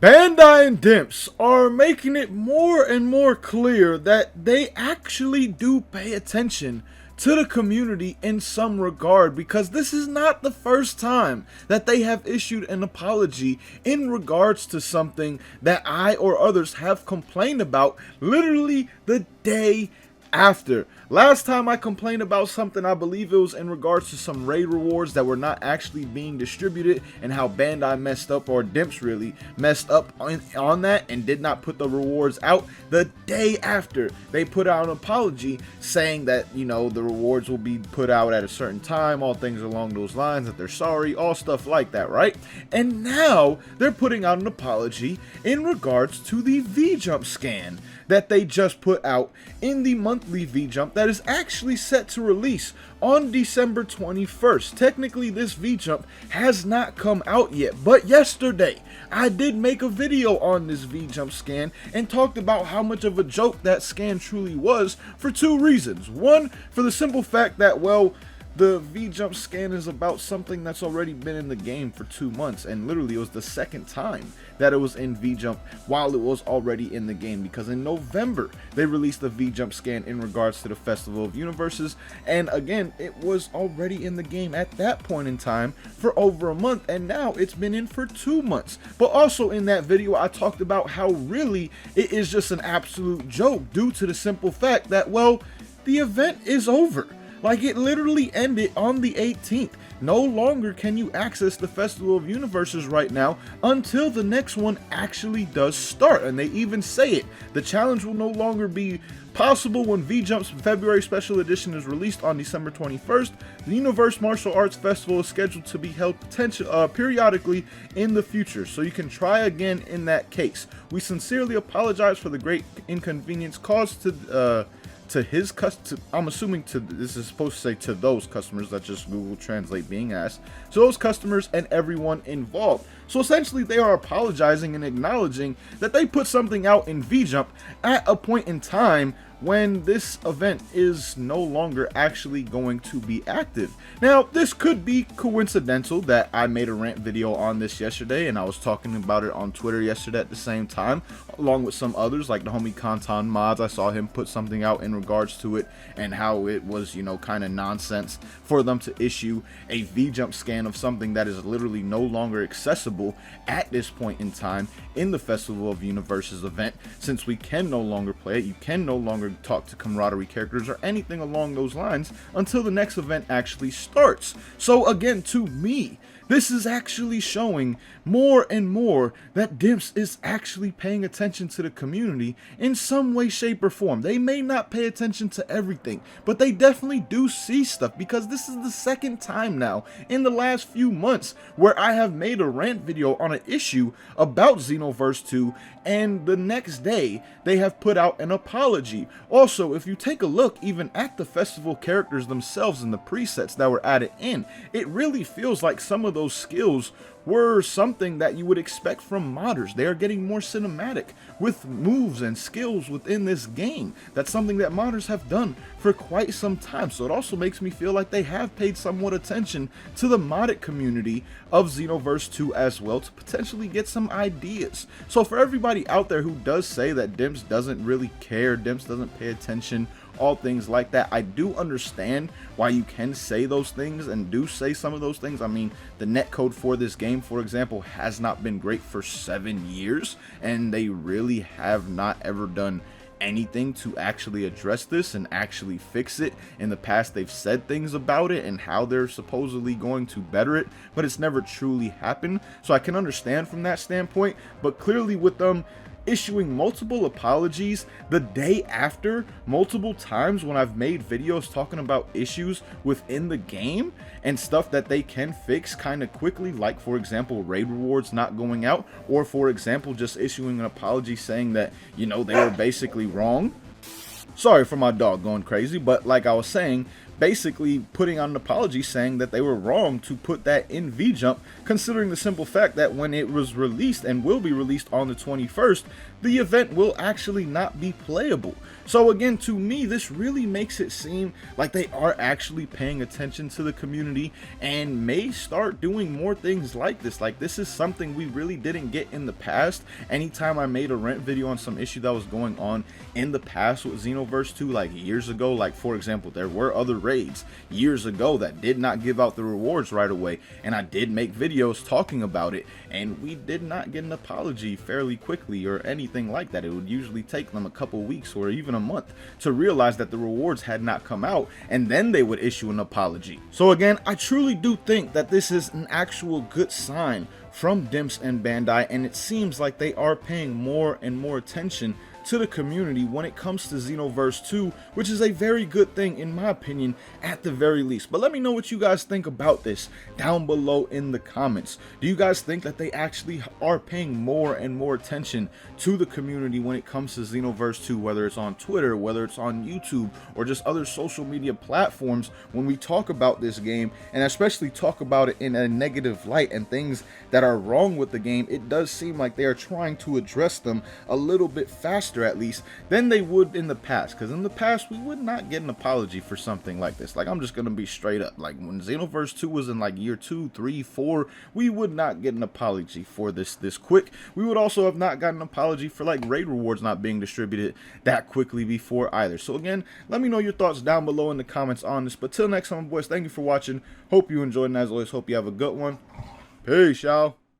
Bandai and Dimps are making it more and more clear that they actually do pay attention to the community in some regard, because this is not the first time that they have issued an apology in regards to something that I or others have complained about literally the day after. Last time I complained about something, I believe it was in regards to some raid rewards that were not actually being distributed, and how Bandai messed up, or Dimps really messed up on that and did not put the rewards out the day after. They put out an apology saying that, you know, the rewards will be put out at a certain time, all things along those lines, that they're sorry, all stuff like that, right? And now they're putting out an apology in regards to the V-Jump scan that they just put out in the monthly V-Jump that is actually set to release on December 21st. Technically, this V-Jump has not come out yet, but yesterday I did make a video on this V-Jump scan and talked about how much of a joke that scan truly was, for two reasons. One, for the simple fact that, well, the V-Jump scan is about something that's already been in the game for 2 months, and literally it was the second time that it was in V-Jump while it was already in the game, because in November they released the V-Jump scan in regards to the Festival of Universes, and again it was already in the game at that point in time for over a month, and now it's been in for 2 months. But also in that video I talked about how really it is just an absolute joke, due to the simple fact that, well, the event is over. Like, it literally ended on the 18th. No longer can you access the Festival of Universes right now until the next one actually does start. And they even say it. The challenge will no longer be possible when V-Jump's February Special Edition is released on December 21st. The Xenoverse Martial Arts Festival is scheduled to be held periodically in the future, so you can try again in that case. We sincerely apologize for the great inconvenience caused to his I'm assuming this is supposed to say to those customers, that's just Google Translate being asked, so those customers and everyone involved. So essentially they are apologizing and acknowledging that they put something out in V-Jump at a point in time when this event is no longer actually going to be active. Now, this could be coincidental that I made a rant video on this yesterday, and I was talking about it on Twitter yesterday at the same time, along with some others like the homie Kantan Mods. I saw him put something out in regards to it and how it was, you know, kind of nonsense for them to issue a V-Jump scan of something that is literally no longer accessible at this point in time in the Festival of Universes event, since we can no longer play it. You can no longer talk to camaraderie characters or anything along those lines until the next event actually starts. So again, to me, this is actually showing more and more that Dimps is actually paying attention to the community in some way, shape, or form. They may not pay attention to everything, but they definitely do see stuff, because this is the second time now in the last few months where I have made a rant video on an issue about Xenoverse 2, and the next day they have put out an apology. Also, if you take a look even at the festival characters themselves and the presets that were added in, it really feels like some of those skills were something that you would expect from modders. They are getting more cinematic with moves and skills within this game. That's something that modders have done for quite some time. So it also makes me feel like they have paid somewhat attention to the modded community of Xenoverse 2 as well, to potentially get some ideas. So for everybody out there who does say that Dimps doesn't really care, Dimps doesn't pay attention, all things like that, I do understand why you can say those things and do say some of those things. I mean, the netcode for this game, for example, has not been great for 7 years, and they really have not ever done anything to actually address this and actually fix it. In the past, they've said things about it and how they're supposedly going to better it, but it's never truly happened. So I can understand from that standpoint, but clearly with them issuing multiple apologies the day after multiple times when I've made videos talking about issues within the game and stuff that they can fix kind of quickly, like for example raid rewards not going out, or for example just issuing an apology saying that, you know, they were basically wrong. Sorry for my dog going crazy, but like I was saying, basically putting out an apology saying that they were wrong to put that in V-Jump, considering the simple fact that when it was released and will be released on the 21st, the event will actually not be playable. So again, to me, this really makes it seem like they are actually paying attention to the community and may start doing more things like this. Like, this is something we really didn't get in the past. Anytime I made a rant video on some issue that was going on in the past with Xenoverse 2, like years ago, like for example, there were other raids years ago that did not give out the rewards right away, and I did make videos talking about it, and we did not get an apology fairly quickly or anything like that. It would usually take them a couple weeks or even a month to realize that the rewards had not come out, and then they would issue an apology. So again, I truly do think that this is an actual good sign from Dimps and Bandai, and it seems like they are paying more and more attention to the community when it comes to Xenoverse 2, which is a very good thing in my opinion at the very least. But let me know what you guys think about this down below in the comments. Do you guys think that they actually are paying more and more attention to the community when it comes to Xenoverse 2, whether it's on Twitter, whether it's on YouTube, or just other social media platforms when we talk about this game, and especially talk about it in a negative light and things that are wrong with the game? It does seem like they are trying to address them a little bit faster, at least, than they would in the past, because in the past we would not get an apology for something like this. Like, I'm just gonna be straight up, like when Xenoverse 2 was in like year 2, 3, 4, we would not get an apology for this quick. We would also have not gotten an apology for like raid rewards not being distributed that quickly before either. So again, let me know your thoughts down below in the comments on this. But till next time, boys, thank you for watching. Hope you enjoyed, and as always, hope you have a good one. Peace, y'all.